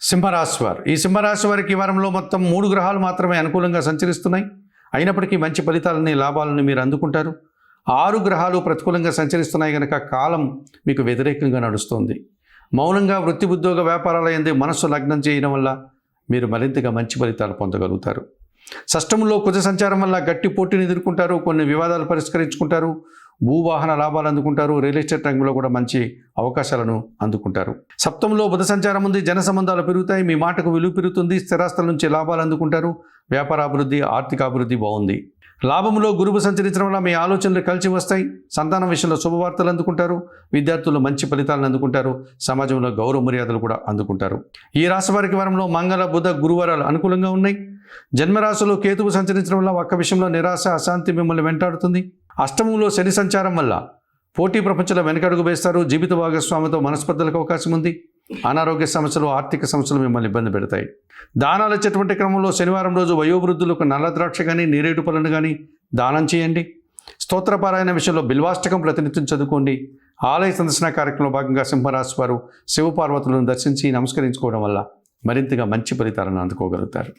సింహరాశి వారు ఈ సింహరాశి వారికి ఈ వారంలో మొత్తం 3 గ్రహాలు మాత్రమే అనుకూలంగా సంచరిస్తున్నాయి. అయినప్పటికీ మంచి ఫలితాలని లాభాలను మీరు అందుకుంటారు. 6 గ్రహాలు ప్రతికూలంగా సంచరిస్తున్నాయి కనుక కాలం మీకు వ్యతిరేకంగా నడుస్తుంది. మౌనంగా వృత్తి ఉద్యోగ వ్యాపారాల యందు మనస్సు లగ్నం చేయడం వల్ల మీరు మరింతగా మంచి ఫలితాలు పొందగలుగుతారు. షష్టంలో కుజ సంచారం వల్ల గట్టి పోటీని ఎదుర్కొంటారు. కొన్ని వివాదాలు పరిష్కరించుకుంటారు. భూవాహన లాభాలు అందుకుంటారు. రియల్ ఎస్టేట్ రంగంలో కూడా మంచి అవకాశాలను అందుకుంటారు. సప్తంలో బుధ సంచారం ఉంది. జన సంబంధాలు పెరుగుతాయి. మీ మాటకు విలువ పెరుగుతుంది. స్థిరాస్తుల నుంచి లాభాలు అందుకుంటారు. వ్యాపార అభివృద్ధి, ఆర్థిక అభివృద్ధి బాగుంది. లాభంలో గురువు సంచరించడం వల్ల మీ ఆలోచనలు కలిసి వస్తాయి. సంతానం విషయంలో శుభవార్తలు అందుకుంటారు. విద్యార్థులు మంచి ఫలితాలను అందుకుంటారు. సమాజంలో గౌరవ మర్యాదలు కూడా అందుకుంటారు. ఈ రాశి వారికి వారంలో మంగళ, బుధ, గురువారాలు అనుకూలంగా ఉన్నాయి. జన్మరాశిలో కేతువు సంచరించడం వల్ల ఒక్క విషయంలో నిరాశ, అశాంతి మిమ్మల్ని వెంటాడుతుంది. అష్టమంలో శని సంచారం వల్ల పోటీ ప్రపంచంలో వెనకడుగు వేస్తారు. జీవిత భాగస్వామితో మనస్పర్ధలకు అవకాశం ఉంది. అనారోగ్య సమస్యలు, ఆర్థిక సమస్యలు మిమ్మల్ని ఇబ్బంది పెడతాయి. దానాలు ఇచ్చేటువంటి క్రమంలో శనివారం రోజు వయోవృద్ధులకు నల్ల ద్రాక్ష కానీ నేరేడు పళ్ళను కానీ దానం చేయండి. స్తోత్రపారాయణ విషయంలో బిల్వాష్టకం ప్రతినిత్యం చదువుకోండి. ఆలయ సందర్శన కార్యక్రమంలో భాగంగా సింహరాశి వారు శివపార్వతులను దర్శించి నమస్కరించుకోవడం వల్ల మరింతగా మంచి ఫలితాలను అందుకోగలుగుతారు.